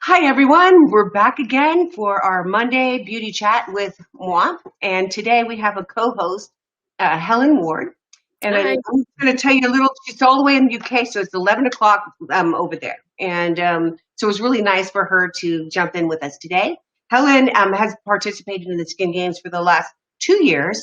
Hi, everyone. We're back again for our Monday beauty chat with moi. And today we have a co-host, Helen Ward. And Hi. I'm going to tell you a little, she's all the way in the UK, so it's 11 o'clock over there. And so it was really nice for her to jump in with us today. Helen has participated in the Skin Games for the last 2 years.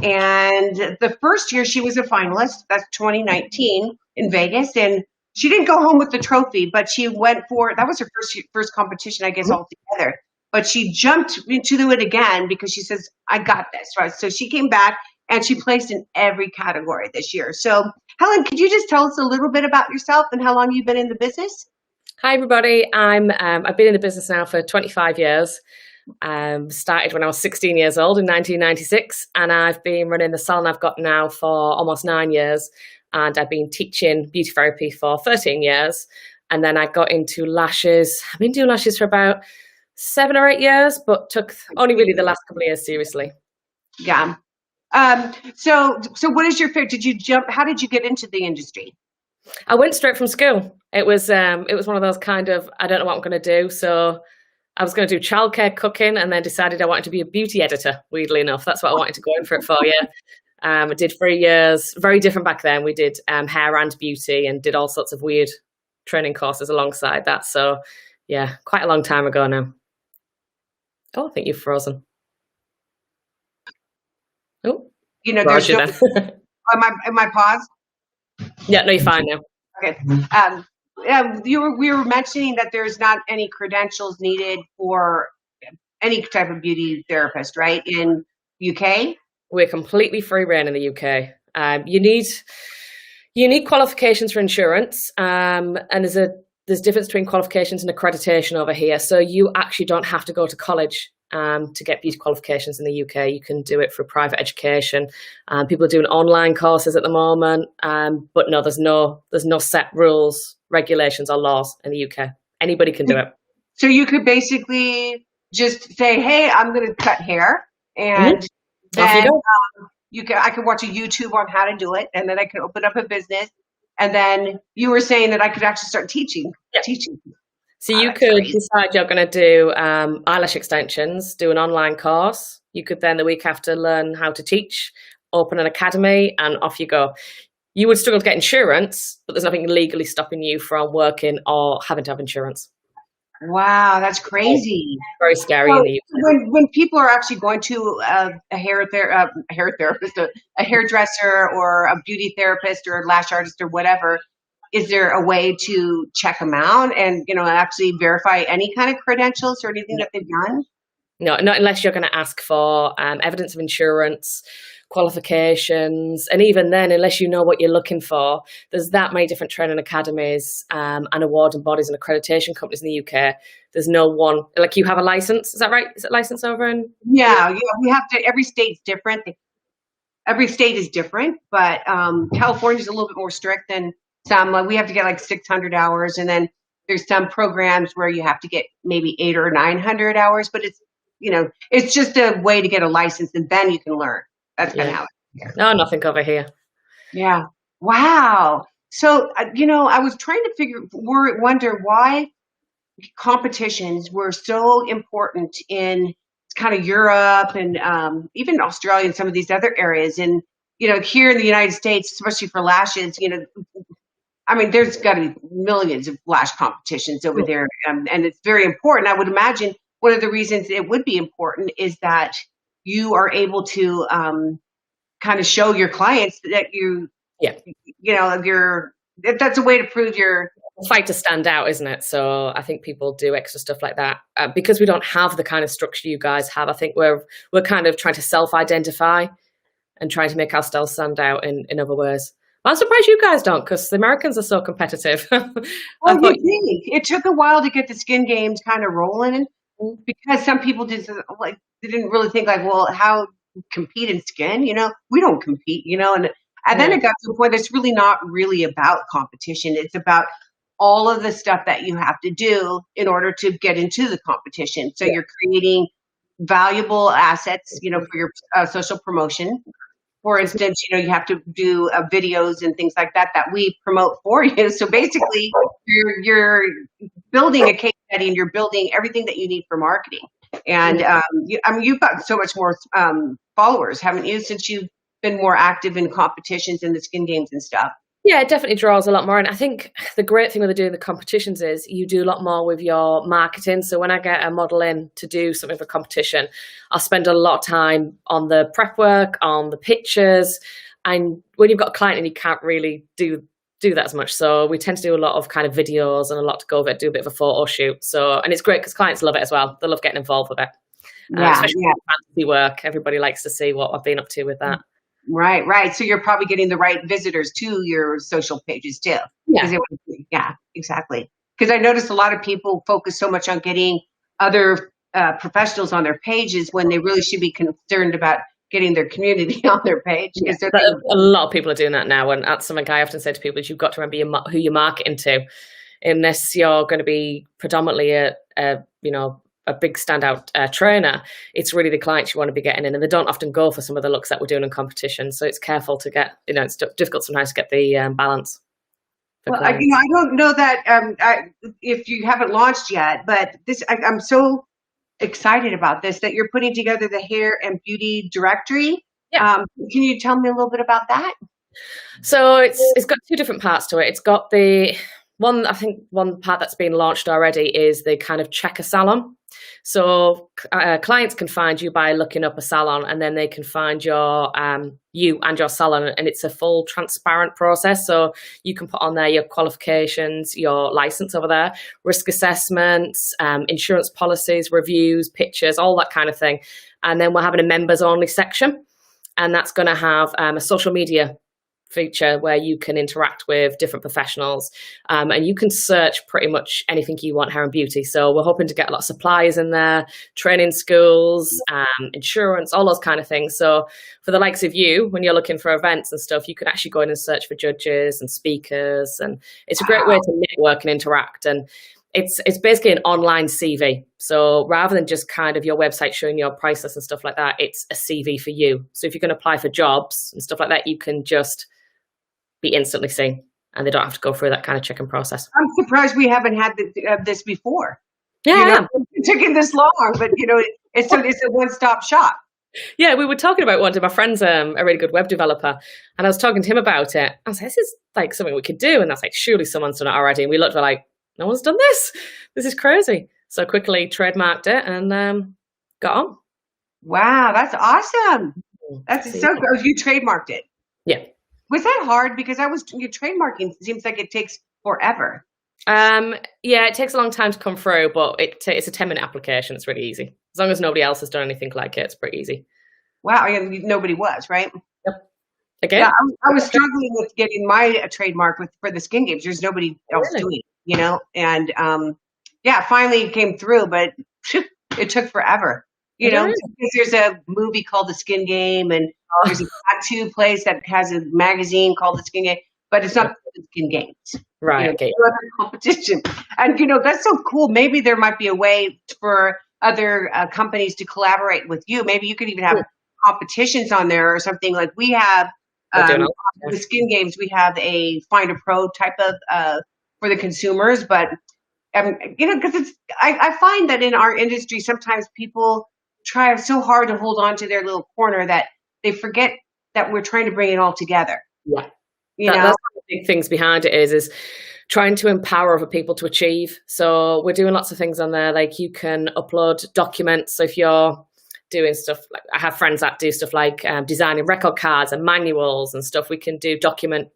And the first year she was a finalist, that's 2019 in Vegas. And she didn't go home with the trophy, but she went for, that was her first competition, I guess, altogether. But she jumped into it again because she says, I got this, right? So she came back and she placed in every category this year. So Helen, could you just tell us a little bit about yourself and how long you've been in the business? Hi, everybody. I've been in the business now for 25 years. Started when I was 16 years old in 1996, and I've been running the salon I've got now for almost 9 years. And I've been teaching beauty therapy for 13 years. And then I got into lashes. I've been doing lashes for about 7 or 8 years, but took only really the last couple of years seriously. Yeah. So what is your favorite? Did you jump? How did you get into the industry? I went straight from school. It was one of those kind of, I don't know what I'm going to do. So I was going to do childcare, cooking, and then decided I wanted to be a beauty editor, weirdly enough. That's what I wanted to go in for it for, yeah. I did 3 years, very different back then. We did hair and beauty and did all sorts of weird training courses alongside that. So yeah, quite a long time ago now. Oh, I think you've frozen. Oh, There's no, am I paused? Yeah, no, you're fine now. Okay. We were mentioning that there's not any credentials needed for any type of beauty therapist, right? In UK? We're completely free reign in the UK. You need qualifications for insurance, and there's difference between qualifications and accreditation over here. So you actually don't have to go to college to get beauty qualifications in the UK. You can do it for private education. People are doing online courses at the moment, but no, there's no set rules, regulations, or laws in the UK. Anybody can do it. So you could basically just say, "Hey, I'm going to cut hair," and then I could watch a YouTube on how to do it, and then I could open up a business. And then you were saying that I could actually start teaching. So you could decide you're going to do eyelash extensions, do an online course. You could then the week after learn how to teach, open an academy, and off you go. You would struggle to get insurance, but there's nothing legally stopping you from working or having to have insurance. Wow, that's crazy. Very scary. So in the UK. when people are actually going to a hair therapist, a hairdresser, or a beauty therapist, or a lash artist, or whatever, is there a way to check them out and actually verify any kind of credentials or anything that they've done? No, not unless you're going to ask for evidence of insurance, qualifications, and even then, unless you know what you're looking for, there's that many different training academies and award bodies and accreditation companies in the UK. There's no one, like you have a license, is that right? Is it licensed over in? Yeah, we have to, every state's different. Every state is different, but California's a little bit more strict than some. We have to get like 600 hours, and then there's some programs where you have to get maybe 800 or 900 hours, but it's just a way to get a license, and then you can learn. That's kind of how it is. No, nothing over here. Yeah. Wow. So, I was trying to wonder why competitions were so important in kind of Europe and even Australia and some of these other areas. And, here in the United States, especially for lashes, I mean, there's got to be millions of lash competitions over there. And it's very important. I would imagine one of the reasons it would be important is that you are able to kind of show your clients that that's a way to prove your fight to stand out, isn't it? So I think people do extra stuff like that because we don't have the kind of structure you guys have. I think we're kind of trying to self-identify and trying to make ourselves stand out in other ways. I'm surprised you guys don't, because the Americans are so competitive. It took a while to get the Skin Games kind of rolling, because some people they didn't really think like, well, how compete in skin? We don't compete, and then it got to the point that's really not really about competition. It's about all of the stuff that you have to do in order to get into the competition. So you're creating valuable assets, for your social promotion. For instance, you have to do videos and things like that we promote for you. So basically, you're building a case study and you're building everything that you need for marketing. And you've got so much more followers, haven't you, since you've been more active in competitions and the skin games and stuff? Yeah, it definitely draws a lot more. And I think the great thing with doing the competitions is you do a lot more with your marketing. So when I get a model in to do something for a competition, I'll spend a lot of time on the prep work, on the pictures. And when you've got a client and you can't really do that as much. So we tend to do a lot of kind of videos and a lot to go over it, do a bit of a photo shoot. So, and it's great because clients love it as well. They love getting involved with it. Especially fantasy work. Everybody likes to see what I've been up to with that. Right. So you're probably getting the right visitors to your social pages too. Yeah, exactly. Because I noticed a lot of people focus so much on getting other professionals on their pages when they really should be concerned about getting their community on their page. Yeah, a lot of people are doing that now. And that's something I often say to people is you've got to remember who you're marketing to. Unless you're going to be predominantly a big standout trainer, it's really the clients you want to be getting in, and they don't often go for some of the looks that we're doing in competition. So it's careful to get, it's difficult sometimes to get the balance. Well, I don't know that if you haven't launched yet, but I'm so excited about this, that you're putting together the hair and beauty directory. Yeah. Can you tell me a little bit about that? So it's got two different parts to it. It's got one part that's been launched already is the kind of check a salon. So clients can find you by looking up a salon, and then they can find you and your salon, and it's a full transparent process. So you can put on there your qualifications, your license over there, risk assessments, insurance policies, reviews, pictures, all that kind of thing. And then we're having a members only section, and that's going to have a social media feature where you can interact with different professionals, and you can search pretty much anything you want hair and beauty. So we're hoping to get a lot of suppliers in there, training schools, insurance, all those kind of things. So for the likes of you, when you're looking for events and stuff, you can actually go in and search for judges and speakers, and it's a great way to network and interact. And it's basically an online CV. So rather than just kind of your website showing your price list and stuff like that, it's a CV for you. So if you're going to apply for jobs and stuff like that, you can just be instantly seen, and they don't have to go through that kind of checking process. I'm surprised we haven't had this before. Yeah, it's taken this long, but it's a one-stop shop. Yeah, we were talking about one. My friend's a really good web developer, and I was talking to him about it. I was like, "This is like something we could do," and I was like, "Surely someone's done it already." And we looked, we're like, "No one's done this. This is crazy." So quickly trademarked it and got on. Wow, that's awesome! That's so good. You trademarked it. Yeah. Was that hard? Because trademarking seems like it takes forever. Yeah, it takes a long time to come through, but it's a 10-minute application. It's really easy. As long as nobody else has done anything like it, it's pretty easy. Wow, nobody was, right? Yep. Again? Yeah, I was struggling with getting my trademark for the skin games. There's nobody else doing it, and finally it came through, but it took forever. Because there's a movie called The Skin Game, and there's a tattoo place that has a magazine called The Skin Game, but it's not The Skin Games. Right. Okay. Other competition. And, that's so cool. Maybe there might be a way for other companies to collaborate with you. Maybe you could even have competitions on there or something. Like we have the Skin Games, we have a Find a Pro type of for the consumers. But, because I find that in our industry, sometimes people try so hard to hold on to their little corner that they forget that we're trying to bring it all together. Yeah. That's one of the big things behind it is trying to empower other people to achieve. So we're doing lots of things on there. Like you can upload documents. So if you're doing stuff like I have friends that do stuff like designing record cards and manuals and stuff, we can do document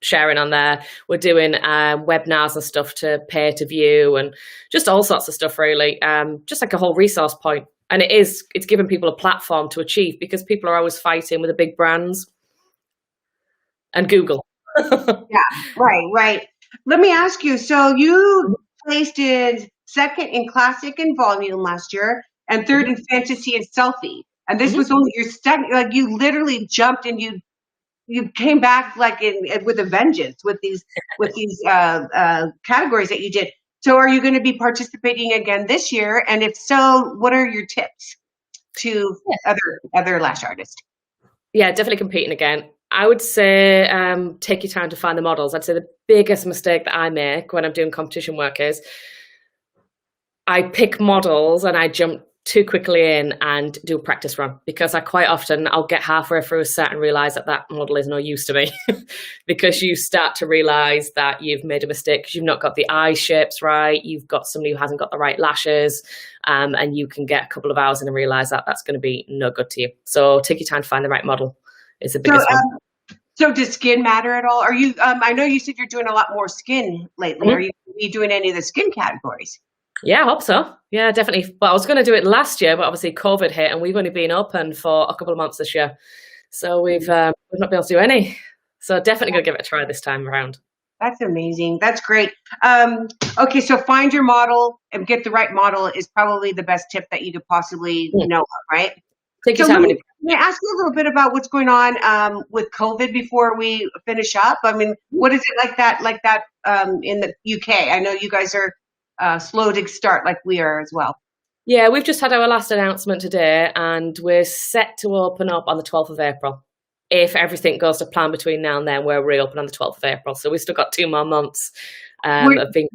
sharing on there. We're doing webinars and stuff to pay to view and just all sorts of stuff really. Just like a whole resource point. And it's giving people a platform to achieve because people are always fighting with the big brands and Google. Yeah, right. Let me ask you, so you placed in second in classic and volume last year and third in fantasy and selfie. And this was only your second, like you literally jumped and you came back like with a vengeance with these categories that you did. So are you going to be participating again this year? And if so, what are your tips to other lash artists? Yeah, definitely competing again. I would say take your time to find the models. I'd say the biggest mistake that I make when I'm doing competition work is I pick models and I jump too quickly in and do a practice run because I quite often I'll get halfway through a set and realize that that model is no use to me because you start to realize that you've made a mistake because you've not got the eye shapes right, you've got somebody who hasn't got the right lashes, and you can get a couple of hours in and realize that that's going to be no good to you. So take your time to find the right model is the So, biggest one. so does skin matter at all? Are you? I know you said you're doing a lot more skin lately. Are you doing any of the skin categories? Yeah, I hope so. Yeah, definitely. But I was going to do it last year, but obviously COVID hit, and we've only been open for a couple of months this year, so we've not been able to do any. So definitely going to give it a try this time around. That's amazing. That's great. Okay, so find your model and get the right model is probably the best tip that you could possibly know of, right? Take So your time. And let me ask you a little bit about what's going on with COVID before we finish up. I mean, what is it like that in the UK? I know you guys are slow to start like we are as well. yeah, we've just had our last announcement today, and we're set to open up on the 12th of April. If everything goes to plan between now and then, we're reopen on the 12th of April. So we've still got 2 more months of being.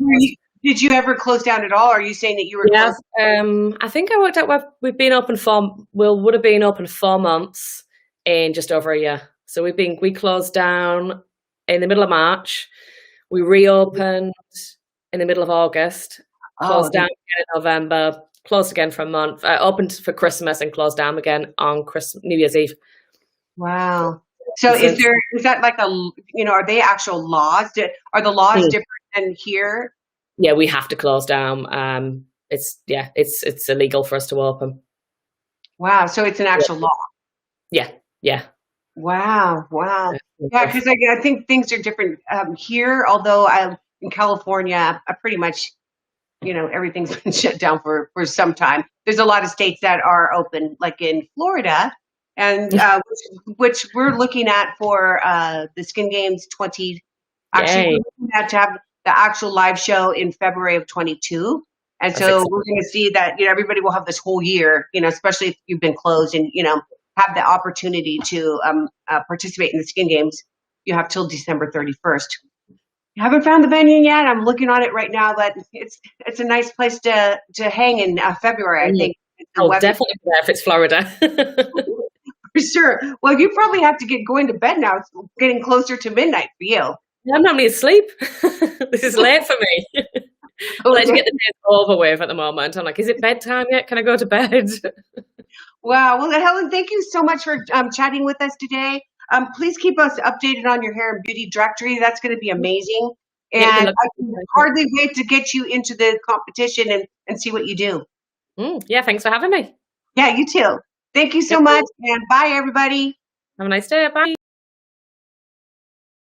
Did you ever close down at all? Or are you saying that you were Yeah, closed? I think I worked out we've been open for, would have been open 4 months in just over a year. So we closed down in the middle of March, we reopened in the middle of August, Oh, closed down again in November, closed again for a month, opened for Christmas and closed down again on New Year's Eve. wow. So Since, is that like are they actual laws? Are the laws different than here? yeah, we have to close down. It's illegal for us to open. Wow. So it's an actual law. Yeah, yeah. Wow. Wow. Yeah, Yeah. because I think things are different here. Although I'm in California, I pretty much everything's been shut down for some time. There's a lot of states that are open, like in Florida, and which we're looking at for the Skin Games 20. Actually, Yay. we're looking at to have the actual live show in February of 22. And That's so exciting. we're going to see that everybody will have this whole year, especially if you've been closed and have the opportunity to participate in the Skin Games. You have till December 31st. I haven't found the venue yet. I'm looking on it right now, but it's a nice place to hang in February. I think the I'll weather definitely be there if it's Florida. for sure. Well, you probably have to get going to bed now. It's getting closer to midnight for you. I'm normally asleep. This is late for me. I like to get the day over with at the moment. I'm like, is it bedtime yet? Can I go to bed? Wow. Well, Helen, thank you so much for chatting with us today. Please keep us updated on your hair and beauty directory. That's going to be amazing. Yeah, good And luck. I can hardly wait to get you into the competition and see what you do. Yeah, thanks for having me. Yeah, you too. Thank you so Yep. much. And bye, everybody. Have a nice day. Bye.